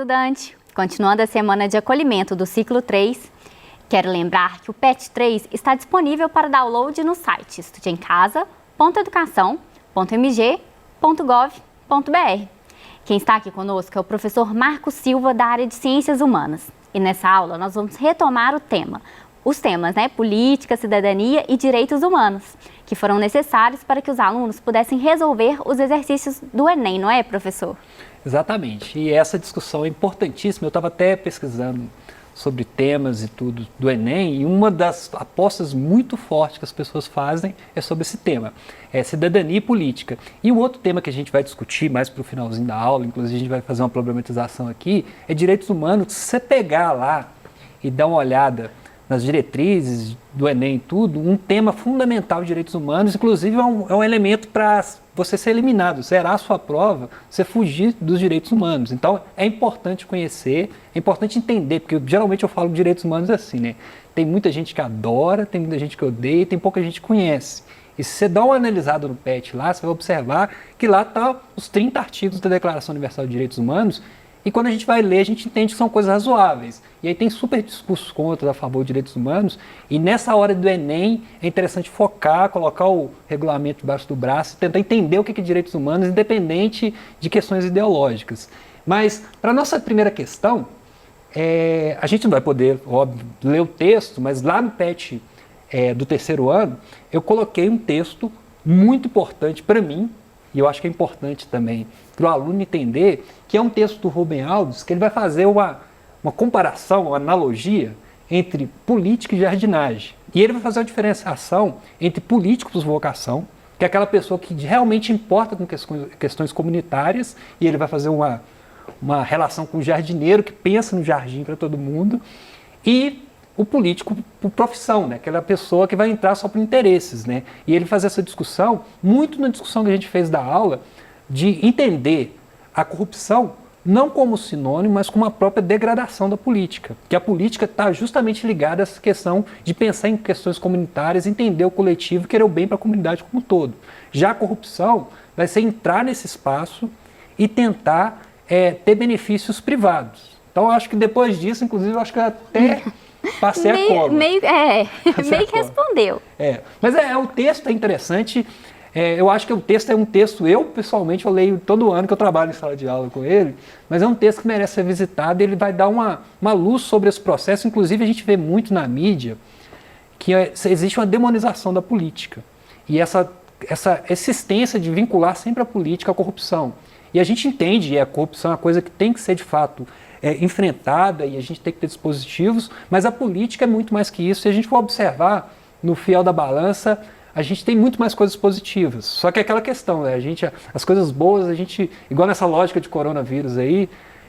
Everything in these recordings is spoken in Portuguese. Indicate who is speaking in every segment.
Speaker 1: estudante! Continuando a semana de acolhimento do ciclo 3, quero lembrar que o PET 3 está disponível para download no site estudeemcasa.educação.mg.gov.br. Quem está aqui conosco é o professor Marcos Silva, da área de Ciências Humanas. E nessa aula nós vamos retomar os temas, política, cidadania e direitos humanos, que foram necessários para que os alunos pudessem resolver os exercícios do Enem, não é, professor?
Speaker 2: Exatamente, e essa discussão é importantíssima. Eu estava até pesquisando sobre temas e tudo do Enem, e uma das apostas muito fortes que as pessoas fazem é sobre esse tema, é cidadania e política. E o outro tema que a gente vai discutir mais para o finalzinho da aula, inclusive a gente vai fazer uma problematização aqui, é direitos humanos. Se você pegar lá e dar uma olhada nas diretrizes do Enem e tudo, um tema fundamental de direitos humanos, inclusive é um elemento para você ser eliminado, zerar a sua prova, você fugir dos direitos humanos. Então é importante conhecer, é importante entender, porque geralmente eu falo de direitos humanos assim, né? Tem muita gente que adora, tem muita gente que odeia e tem pouca gente que conhece. E se você dá uma analisada no PET lá, você vai observar que lá estão os 30 artigos da Declaração Universal de Direitos Humanos. E quando a gente vai ler, a gente entende que são coisas razoáveis. E aí tem super discursos contra, a favor de direitos humanos. E nessa hora do Enem é interessante focar, colocar o regulamento debaixo do braço e tentar entender o que é direitos humanos, independente de questões ideológicas. Mas, para a nossa primeira questão, a gente não vai poder, óbvio, ler o texto, mas lá no PET do terceiro ano, eu coloquei um texto muito importante para mim, e eu acho que é importante também para o aluno entender, que é um texto do Rubem Alves, que ele vai fazer uma comparação, uma analogia entre política e jardinagem. E ele vai fazer uma diferenciação entre político por vocação, que é aquela pessoa que realmente importa com questões comunitárias, e ele vai fazer uma relação com o jardineiro, que pensa no jardim para todo mundo, e o político por profissão, né? Aquela pessoa que vai entrar só por interesses, né? E ele faz essa discussão, muito na discussão que a gente fez da aula, de entender a corrupção não como sinônimo, mas como a própria degradação da política. Que a política está justamente ligada a essa questão de pensar em questões comunitárias, entender o coletivo e querer o bem para a comunidade como um todo. Já a corrupção vai ser entrar nesse espaço e tentar ter benefícios privados. Então eu acho que depois disso, inclusive, eu acho que eu até passei a cola.
Speaker 1: Meio que respondeu.
Speaker 2: Mas o texto é interessante. Eu acho que o texto é um texto, eu pessoalmente eu leio todo ano que eu trabalho em sala de aula com ele, mas é um texto que merece ser visitado. Ele vai dar uma luz sobre esse processo. Inclusive a gente vê muito na mídia que existe uma demonização da política e essa existência de vincular sempre a política à corrupção. E a gente entende que a corrupção é uma coisa que tem que ser de fato enfrentada, e a gente tem que ter dispositivos, mas a política é muito mais que isso. Se a gente for observar no fiel da balança, a gente tem muito mais coisas positivas. Só que é aquela questão, né? As coisas boas, igual nessa lógica de coronavírus aí,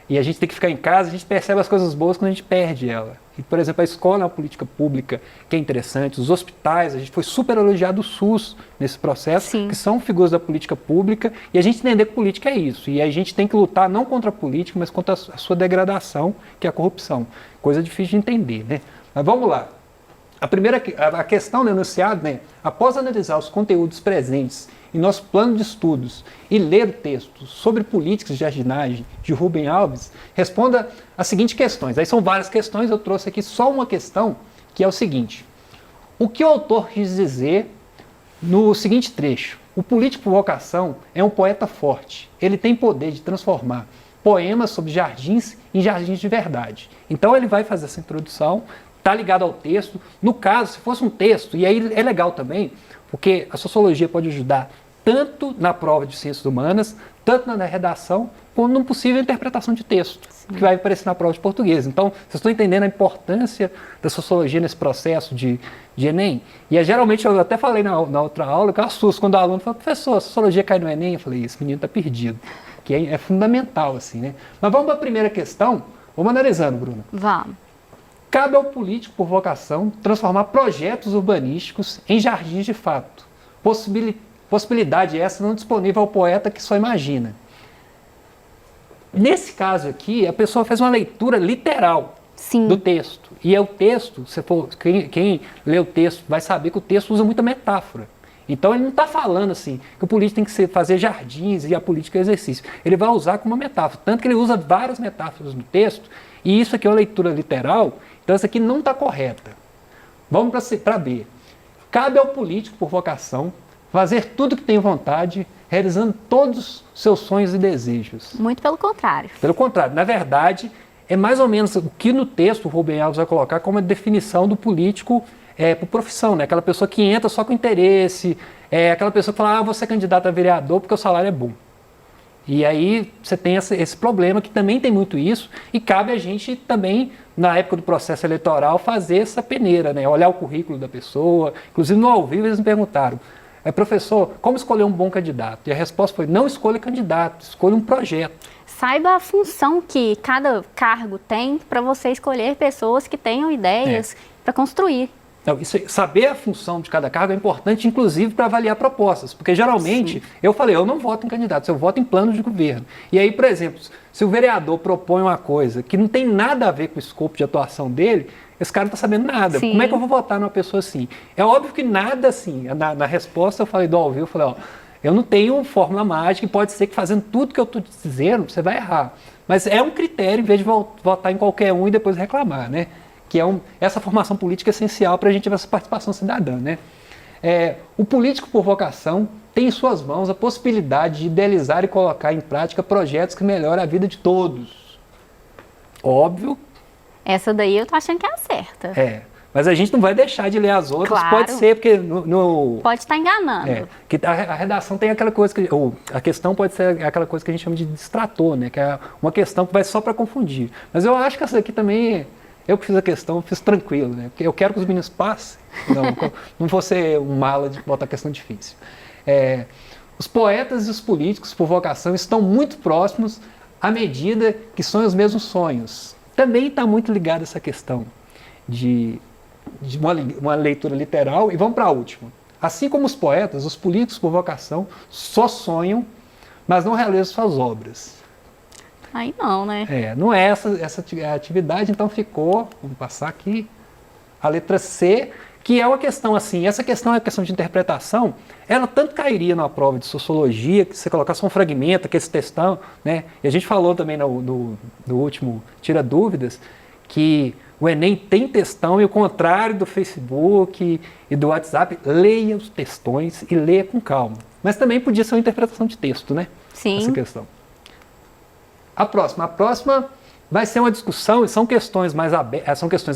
Speaker 2: e a gente tem que ficar em casa, a gente percebe as coisas boas quando a gente perde ela. E, por exemplo, a escola é uma política pública que é interessante, os hospitais, a gente foi super elogiado o SUS nesse processo,
Speaker 1: Sim,
Speaker 2: que são figuras da política pública, e a gente entender que política é isso. E a gente tem que lutar não contra a política, mas contra a sua degradação, que é a corrupção. Coisa difícil de entender, né? Mas vamos lá. A questão do enunciado, né? Após analisar os conteúdos presentes em nosso plano de estudos e ler o texto sobre políticas de jardinagem de Rubem Alves, responda as seguintes questões. Aí são várias questões, eu trouxe aqui só uma questão, que é o seguinte: o que o autor quis dizer no seguinte trecho? O político por vocação é um poeta forte. Ele tem poder de transformar poemas sobre jardins em jardins de verdade. Então ele vai fazer essa introdução, está ligado ao texto. No caso, se fosse um texto, e aí é legal também, porque a sociologia pode ajudar tanto na prova de ciências humanas, tanto na redação, como numa possível interpretação de texto, que vai aparecer na prova de português. Então, vocês estão entendendo a importância da sociologia nesse processo de Enem? E geralmente, eu até falei na outra aula, que eu assusto quando o aluno fala: professor, a sociologia cai no Enem? Eu falei: esse menino está perdido, que é fundamental, assim, né? Mas vamos para a primeira questão, vamos analisando, Bruna.
Speaker 1: Vamos.
Speaker 2: Cabe ao político por vocação transformar projetos urbanísticos em jardins de fato. Possibilidade essa não disponível ao poeta que só imagina. Nesse caso aqui, a pessoa fez uma leitura literal do texto. E é o texto, quem lê o texto vai saber que o texto usa muita metáfora. Então ele não está falando assim que o político tem que fazer jardins e a política é exercício. Ele vai usar como uma metáfora, tanto que ele usa várias metáforas no texto, e isso aqui é uma leitura literal, então essa aqui não está correta. Vamos para B. Cabe ao político, por vocação, fazer tudo que tem vontade, realizando todos os seus sonhos e desejos.
Speaker 1: Muito pelo contrário.
Speaker 2: Pelo contrário, na verdade, é mais ou menos o que no texto o Rubem Alves vai colocar como a definição do político por profissão, né? Aquela pessoa que entra só com interesse, aquela pessoa que fala, vou ser candidato a vereador porque o salário é bom. E aí você tem esse problema, que também tem muito isso, e cabe a gente também, na época do processo eleitoral, fazer essa peneira, né? Olhar o currículo da pessoa. Inclusive no ao vivo eles me perguntaram, professor, como escolher um bom candidato? E a resposta foi, não escolha candidato, escolha um projeto.
Speaker 1: Saiba a função que cada cargo tem para você escolher pessoas que tenham ideias para construir.
Speaker 2: Não, saber a função de cada cargo é importante, inclusive, para avaliar propostas. Porque, geralmente, eu falei, eu não voto em candidatos, eu voto em planos de governo. E aí, por exemplo, se o vereador propõe uma coisa que não tem nada a ver com o escopo de atuação dele, esse cara não está sabendo nada.
Speaker 1: Sim.
Speaker 2: Como é que eu vou votar numa pessoa assim? É óbvio que nada assim. Na resposta, eu falei do ao vivo, eu falei, eu não tenho fórmula mágica e pode ser que fazendo tudo que eu estou dizendo, você vai errar. Mas é um critério, em vez de votar em qualquer um e depois reclamar, né? Que é essa formação política é essencial para a gente ver essa participação cidadã, né? O político por vocação tem em suas mãos a possibilidade de idealizar e colocar em prática projetos que melhoram a vida de todos. Óbvio.
Speaker 1: Essa daí eu tô achando que é a certa.
Speaker 2: Mas a gente não vai deixar de ler as outras,
Speaker 1: claro.
Speaker 2: Pode ser, porque
Speaker 1: pode estar enganando.
Speaker 2: Que a redação tem aquela coisa, ou a questão pode ser aquela coisa que a gente chama de distrator, né? Que é uma questão que vai só para confundir. Mas eu acho que essa aqui também... Eu que fiz a questão, fiz tranquilo, né? Porque eu quero que os meninos passem. Não vou ser um mala de botar questão difícil. Os poetas e os políticos, por vocação, estão muito próximos à medida que sonham os mesmos sonhos. Também está muito ligada essa questão de uma leitura literal. E vamos para a última. Assim como os poetas, os políticos, por vocação, só sonham, mas não realizam suas obras.
Speaker 1: Aí não, né?
Speaker 2: Não é essa atividade, então ficou, vamos passar aqui, a letra C, que é uma questão assim, essa questão é uma questão de interpretação, ela tanto cairia numa prova de sociologia, que você colocar só um fragmento, aquele textão, né? E a gente falou também no último Tira Dúvidas, que o Enem tem textão, e o contrário do Facebook e do WhatsApp, leia os textões e leia com calma. Mas também podia ser uma interpretação de texto, né?
Speaker 1: Sim.
Speaker 2: Essa questão. A próxima vai ser uma discussão, e são questões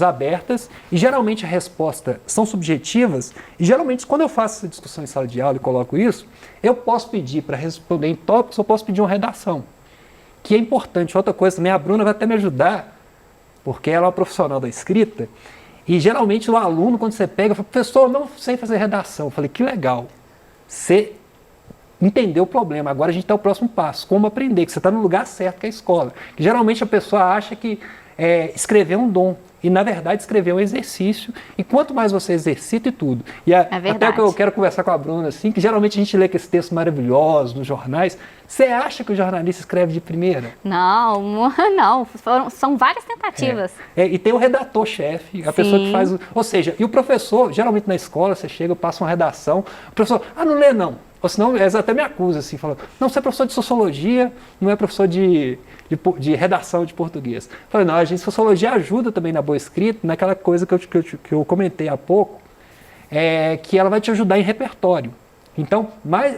Speaker 2: abertas, e geralmente a resposta são subjetivas, e geralmente quando eu faço essa discussão em sala de aula e coloco isso, eu posso pedir para responder em tópicos, eu posso pedir uma redação, que é importante. Outra coisa também, a Bruna vai até me ajudar, porque ela é uma profissional da escrita, e geralmente o aluno, quando você pega, fala, professor, eu não sei fazer redação. Eu falei, que legal, você entender o problema. Agora a gente tem o próximo passo, como aprender, que você está no lugar certo, que é a escola. Que geralmente a pessoa acha que escrever é um dom, e na verdade escrever é um exercício, e quanto mais você exercita e tudo. E até que eu quero conversar com a Bruna, assim, que geralmente a gente lê aqueles textos maravilhosos nos jornais. Você acha que o jornalista escreve de primeira?
Speaker 1: Não, são várias tentativas.
Speaker 2: E tem o redator-chefe, a pessoa que faz... Ou seja, e o professor, geralmente na escola, você chega, passa uma redação, o professor, não lê não. Ou senão, eles até me acusam, assim, falando, não, você é professor de sociologia, não é professor de redação de português. Eu falei, não, a gente, sociologia ajuda também na boa escrita, naquela coisa que eu comentei há pouco, que ela vai te ajudar em repertório. Então,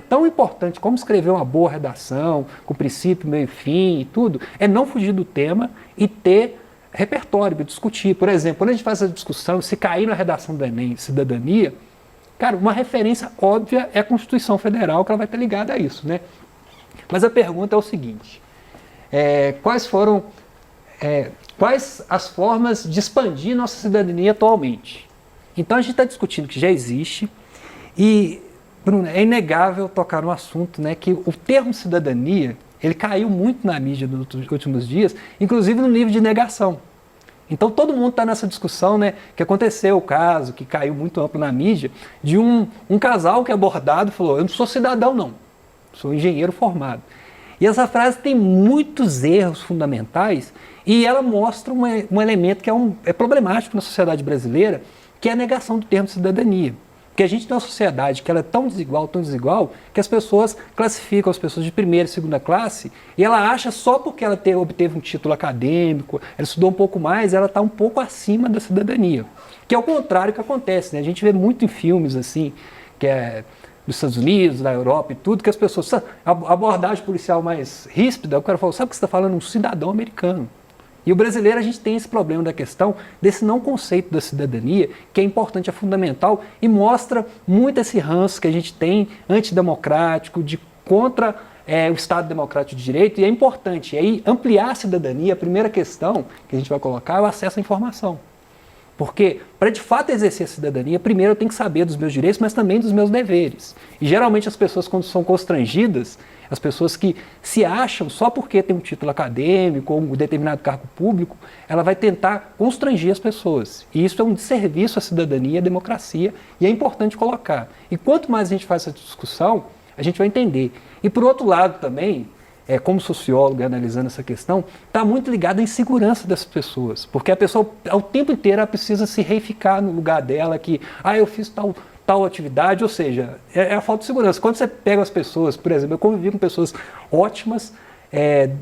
Speaker 2: tão importante como escrever uma boa redação, com princípio, meio e fim e tudo, é não fugir do tema e ter repertório para discutir. Por exemplo, quando a gente faz essa discussão, se cair na redação do Enem, cidadania, cara, uma referência óbvia é a Constituição Federal, que ela vai estar ligada a isso, né? Mas a pergunta é o seguinte, quais as formas de expandir nossa cidadania atualmente? Então a gente está discutindo que já existe, e, Bruno, é inegável tocar no assunto, né, que o termo cidadania, ele caiu muito na mídia nos últimos dias, inclusive no nível de negação. Então todo mundo está nessa discussão, né, que aconteceu o caso, que caiu muito amplo na mídia, de um casal que é abordado e falou, eu não sou cidadão não, sou engenheiro formado. E essa frase tem muitos erros fundamentais, e ela mostra um elemento que é problemático na sociedade brasileira, que é a negação do termo cidadania. Porque a gente tem uma sociedade que ela é tão desigual, que as pessoas classificam as pessoas de primeira e segunda classe e ela acha só porque ela obteve um título acadêmico, ela estudou um pouco mais, ela está um pouco acima da cidadania. Que é o contrário que acontece, né? A gente vê muito em filmes assim, que é dos Estados Unidos, da Europa e tudo, que as pessoas, a abordagem policial mais ríspida, o cara fala, sabe o que você está falando? Um cidadão americano. E o brasileiro, a gente tem esse problema da questão desse não conceito da cidadania, que é importante, é fundamental, e mostra muito esse ranço que a gente tem antidemocrático, contra o Estado Democrático de Direito, e é importante. E aí, ampliar a cidadania, a primeira questão que a gente vai colocar é o acesso à informação. Porque, para de fato exercer a cidadania, primeiro eu tenho que saber dos meus direitos, mas também dos meus deveres. E geralmente as pessoas, quando são constrangidas, as pessoas que se acham só porque tem um título acadêmico ou um determinado cargo público, ela vai tentar constranger as pessoas. E isso é um desserviço à cidadania, à democracia, e é importante colocar. E quanto mais a gente faz essa discussão, a gente vai entender. E por outro lado também, como sociólogo analisando essa questão, está muito ligado à insegurança dessas pessoas. Porque a pessoa, ao tempo inteiro, ela precisa se reificar no lugar dela, que, eu fiz tal atividade, ou seja, é a falta de segurança. Quando você pega as pessoas, por exemplo, eu convivi com pessoas ótimas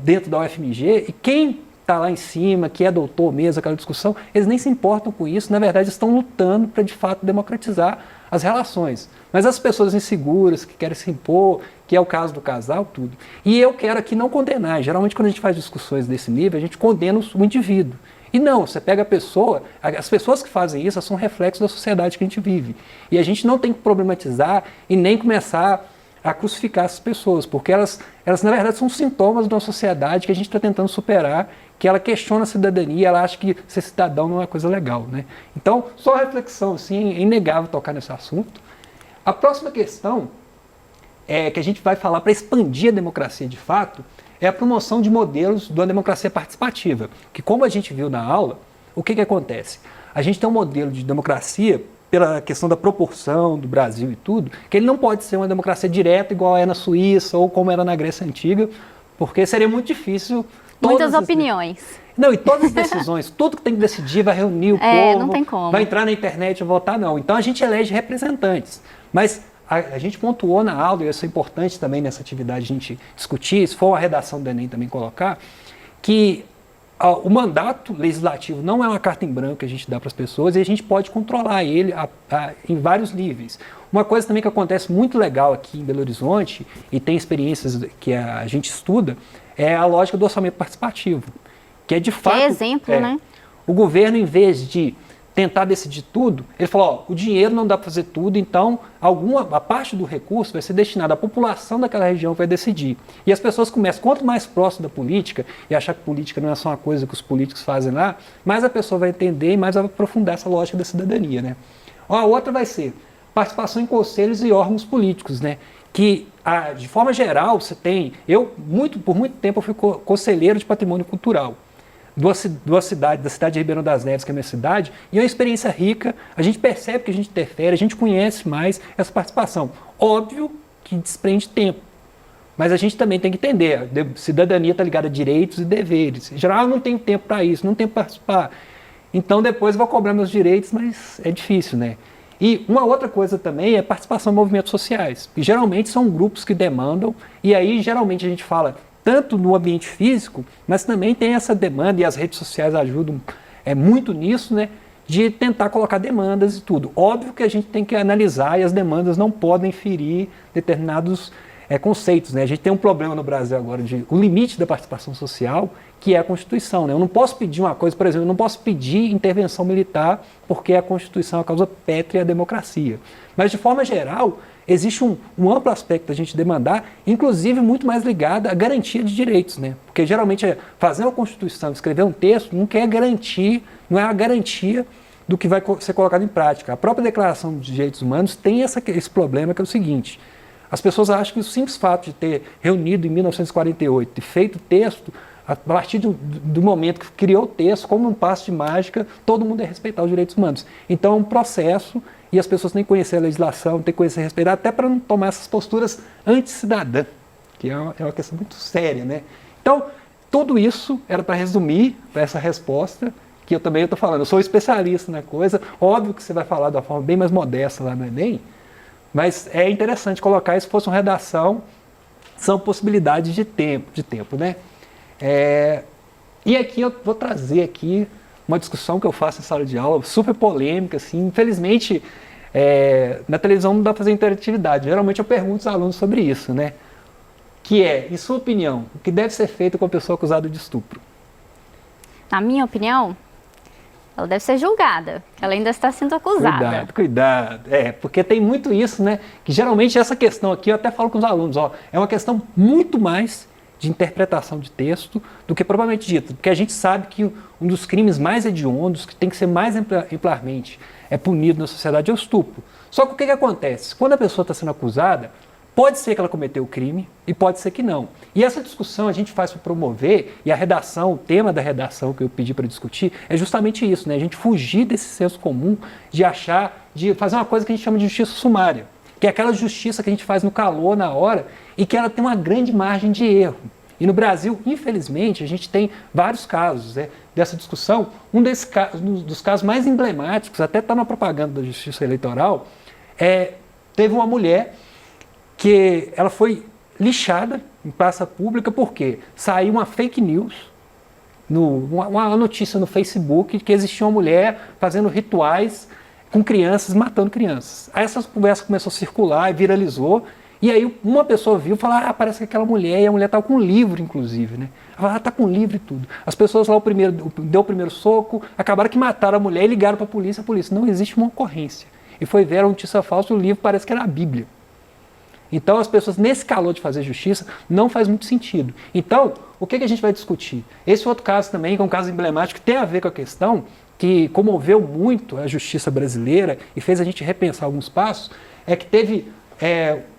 Speaker 2: dentro da UFMG, e quem está lá em cima, que é doutor mesmo, aquela discussão, eles nem se importam com isso, na verdade estão lutando para, de fato, democratizar as relações. Mas as pessoas inseguras, que querem se impor, que é o caso do casal, tudo. E eu quero aqui não condenar. Geralmente, quando a gente faz discussões desse nível, a gente condena o indivíduo. E não, você pega a pessoa, as pessoas que fazem isso são reflexos da sociedade que a gente vive. E a gente não tem que problematizar e nem começar a crucificar essas pessoas, porque elas na verdade, são sintomas de uma sociedade que a gente está tentando superar, que ela questiona a cidadania, ela acha que ser cidadão não é uma coisa legal, né? Então, só reflexão, assim, é inegável tocar nesse assunto. A próxima questão que a gente vai falar para expandir a democracia de fato é a promoção de modelos de uma democracia participativa, que como a gente viu na aula, o que acontece? A gente tem um modelo de democracia pela questão da proporção do Brasil e tudo, que ele não pode ser uma democracia direta igual é na Suíça ou como era na Grécia Antiga, porque seria muito difícil.
Speaker 1: Muitas opiniões.
Speaker 2: Não, e todas as decisões, tudo que tem que decidir vai reunir o povo,
Speaker 1: não tem como.
Speaker 2: Vai entrar na internet e votar, não. Então a gente elege representantes. Mas a gente pontuou na aula, e isso é importante também nessa atividade a gente discutir, se for uma redação do Enem também colocar, que o mandato legislativo não é uma carta em branco que a gente dá para as pessoas e a gente pode controlar ele em vários níveis. Uma coisa também que acontece muito legal aqui em Belo Horizonte, e tem experiências que a gente estuda, é a lógica do orçamento participativo. Que é de fato.
Speaker 1: É exemplo, né?
Speaker 2: O governo, em vez de tentar decidir tudo, ele falou, o dinheiro não dá para fazer tudo, então a parte do recurso vai ser destinada à população daquela região que vai decidir. E as pessoas começam, quanto mais próximo da política, e achar que política não é só uma coisa que os políticos fazem lá, mais a pessoa vai entender e mais vai aprofundar essa lógica da cidadania, né? A outra vai ser participação em conselhos e órgãos políticos, né? Que, de forma geral, você tem... por muito tempo, eu fui conselheiro de patrimônio cultural da cidade de Ribeirão das Neves, que é a minha cidade, e é uma experiência rica, a gente percebe que a gente interfere, a gente conhece mais essa participação. Óbvio que desprende tempo, mas a gente também tem que entender, a cidadania está ligada a direitos e deveres. Em geral, eu não tenho tempo para isso, não tenho para participar. Então, depois eu vou cobrar meus direitos, mas é difícil, né? E uma outra coisa também é participação em movimentos sociais, que geralmente são grupos que demandam, e aí geralmente a gente fala tanto no ambiente físico, mas também tem essa demanda, e as redes sociais ajudam muito nisso, né, de tentar colocar demandas e tudo. Óbvio que a gente tem que analisar e as demandas não podem ferir determinados conceitos, né? A gente tem um problema no Brasil agora de o limite da participação social, que é a Constituição, né? Eu não posso pedir uma coisa, por exemplo, eu não posso pedir intervenção militar porque a Constituição é a causa pétrea da democracia. Mas, de forma geral, existe um amplo aspecto da gente demandar, inclusive muito mais ligado à garantia de direitos, né? Porque geralmente fazer uma Constituição, escrever um texto, não é a garantia do que vai ser colocado em prática. A própria Declaração de Direitos Humanos tem esse problema, que é o seguinte: as pessoas acham que o simples fato de ter reunido em 1948 e feito o texto, a partir do momento que criou o texto, como um passo de mágica, todo mundo é respeitar os direitos humanos. Então é um processo e as pessoas têm que conhecer a legislação, têm que conhecer e respeitar, até para não tomar essas posturas anti-cidadã, que é uma questão muito séria, né? Então, tudo isso era para resumir para essa resposta, que eu também estou falando, eu sou especialista na coisa, óbvio que você vai falar de uma forma bem mais modesta lá no Enem, mas é interessante colocar isso se fosse uma redação, são possibilidades de tempo, né? E aqui eu vou trazer aqui uma discussão que eu faço em sala de aula, super polêmica, assim, infelizmente na televisão não dá para fazer interatividade, geralmente eu pergunto aos alunos sobre isso, né? Que é, em sua opinião, o que deve ser feito com a pessoa acusada de estupro?
Speaker 1: Na minha opinião, ela deve ser julgada, que ela ainda está sendo acusada.
Speaker 2: Cuidado. Porque tem muito isso, né? Que geralmente essa questão aqui, eu até falo com os alunos, é uma questão muito mais de interpretação de texto do que propriamente dito. Porque a gente sabe que um dos crimes mais hediondos, que tem que ser mais exemplarmente punido na sociedade, é o estupro. Só que o que acontece? Quando a pessoa está sendo acusada, pode ser que ela cometeu o crime e pode ser que não. E essa discussão a gente faz para promover, e a redação, o tema da redação que eu pedi para discutir é justamente isso, né? A gente fugir desse senso comum de fazer uma coisa que a gente chama de justiça sumária, que é aquela justiça que a gente faz no calor, na hora, e que ela tem uma grande margem de erro. E no Brasil, infelizmente, a gente tem vários casos dessa discussão. Um dos casos mais emblemáticos, até está na propaganda da Justiça Eleitoral, teve uma mulher que ela foi lixada em praça pública porque saiu uma fake news, uma notícia no Facebook que existia uma mulher fazendo rituais com crianças, matando crianças. Aí essa conversa começou a circular e viralizou, e aí uma pessoa viu e falou, parece que aquela mulher, e a mulher estava com um livro, inclusive, né? Ela está com um livro e tudo. As pessoas lá deu o primeiro soco, acabaram que mataram a mulher e ligaram para a polícia. Não existe uma ocorrência. E foi ver a notícia falsa, o livro parece que era a Bíblia. Então as pessoas, nesse calor de fazer justiça, não faz muito sentido. Então, o que a gente vai discutir? Esse outro caso também, que é um caso emblemático, tem a ver com a questão que comoveu muito a justiça brasileira e fez a gente repensar alguns passos, é que teve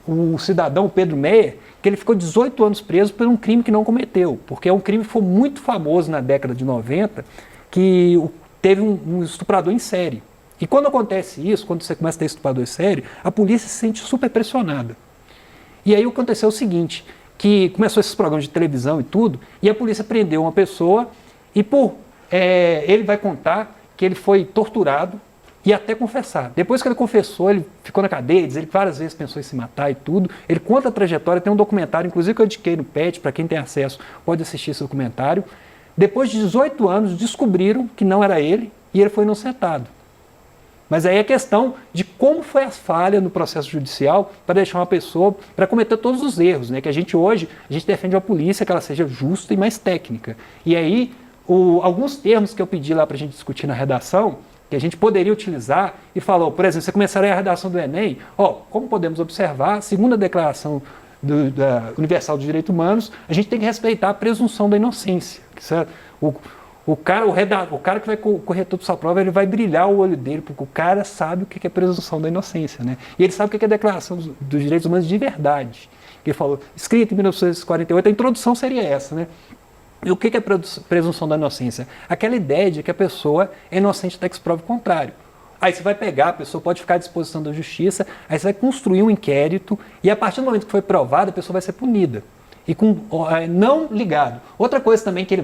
Speaker 2: o cidadão Pedro Meyer, que ele ficou 18 anos preso por um crime que não cometeu, porque é um crime que foi muito famoso na década de 90, que teve um estuprador em série. E quando acontece isso, quando você começa a ter estuprador em série, a polícia se sente super pressionada. E aí aconteceu o seguinte, que começou esses programas de televisão e tudo, e a polícia prendeu uma pessoa e ele vai contar que ele foi torturado e até confessar. Depois que ele confessou, ele ficou na cadeia, diz ele que várias vezes pensou em se matar e tudo. Ele conta a trajetória, tem um documentário, inclusive que eu indiquei no PET, para quem tem acesso pode assistir esse documentário. Depois de 18 anos, descobriram que não era ele e ele foi inocentado. Mas aí a questão de como foi a falha no processo judicial para deixar uma pessoa, para cometer todos os erros, né? Que a gente defende uma polícia que ela seja justa e mais técnica. E aí, alguns termos que eu pedi lá para a gente discutir na redação, que a gente poderia utilizar, e falou, por exemplo, você começaria a redação do Enem, como podemos observar, segundo a Declaração Universal dos Direitos Humanos, a gente tem que respeitar a presunção da inocência. O cara que vai corretor de sua prova, ele vai brilhar o olho dele, porque o cara sabe o que é presunção da inocência, né? E ele sabe o que é a Declaração dos Direitos Humanos de verdade. Ele falou, escrito em 1948, a introdução seria essa, né? E o que é presunção da inocência? Aquela ideia de que a pessoa é inocente até que se prove o contrário. Aí você vai pegar, a pessoa pode ficar à disposição da justiça, aí você vai construir um inquérito, e a partir do momento que foi provado, a pessoa vai ser punida. E não ligado. Outra coisa também que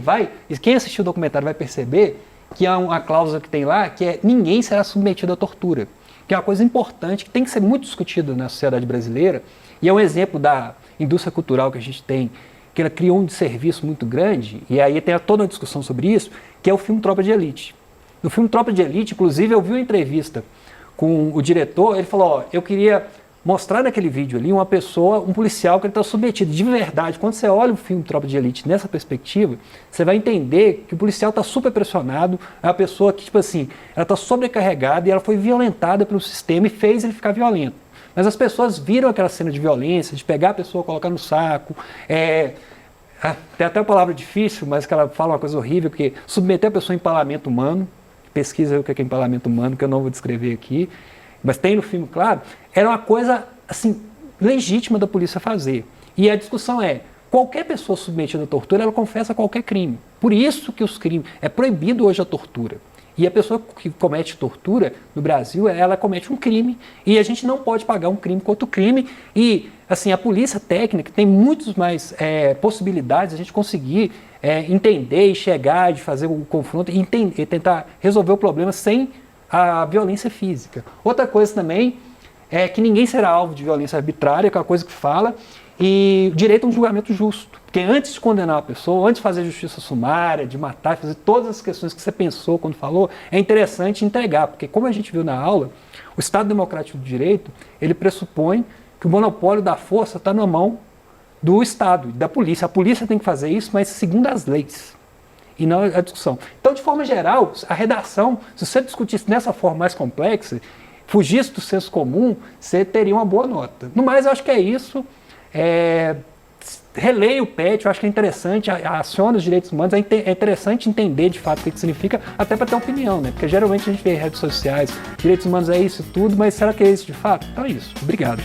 Speaker 2: quem assistiu o documentário vai perceber, que há uma cláusula que tem lá, que é ninguém será submetido à tortura. Que é uma coisa importante, que tem que ser muito discutida na sociedade brasileira, e é um exemplo da indústria cultural que a gente tem, que ela criou um desserviço muito grande, e aí tem toda uma discussão sobre isso, que é o filme Tropa de Elite. No filme Tropa de Elite, inclusive, eu vi uma entrevista com o diretor, ele falou, eu queria mostrar naquele vídeo ali um policial que ele está submetido de verdade. Quando você olha o filme Tropa de Elite nessa perspectiva, você vai entender que o policial está super pressionado, é uma pessoa que, ela está sobrecarregada e ela foi violentada pelo sistema e fez ele ficar violento. Mas as pessoas viram aquela cena de violência, de pegar a pessoa, colocar no saco, tem até uma palavra difícil, mas que ela fala uma coisa horrível, que submeter a pessoa a empalamento humano, pesquisa aí o que é empalamento humano, que eu não vou descrever aqui, mas tem no filme, claro, era uma coisa, legítima da polícia fazer. E a discussão qualquer pessoa submetida à tortura, ela confessa qualquer crime. Por isso que os crimes, é proibido hoje a tortura. E a pessoa que comete tortura no Brasil, ela comete um crime e a gente não pode pagar um crime com outro crime. E assim, a polícia técnica tem muitas mais possibilidades de a gente conseguir entender e chegar, de fazer o confronto e tentar resolver o problema sem a violência física. Outra coisa também é que ninguém será alvo de violência arbitrária, que é uma coisa que fala, e direito a um julgamento justo. Porque antes de condenar a pessoa, antes de fazer justiça sumária, de matar, fazer todas as questões que você pensou quando falou, é interessante entregar, porque como a gente viu na aula, o Estado Democrático do Direito, ele pressupõe que o monopólio da força está na mão do Estado, da polícia. A polícia tem que fazer isso, mas segundo as leis, e não a discussão. Então, de forma geral, a redação, se você discutisse dessa forma mais complexa, fugisse do senso comum, você teria uma boa nota. No mais, eu acho que é isso. Releia o PET, eu acho que é interessante, aciona os direitos humanos, é interessante entender de fato o que significa, até para ter opinião, né? Porque geralmente a gente vê em redes sociais, direitos humanos é isso e tudo, mas será que é isso de fato? Então é isso. Obrigado.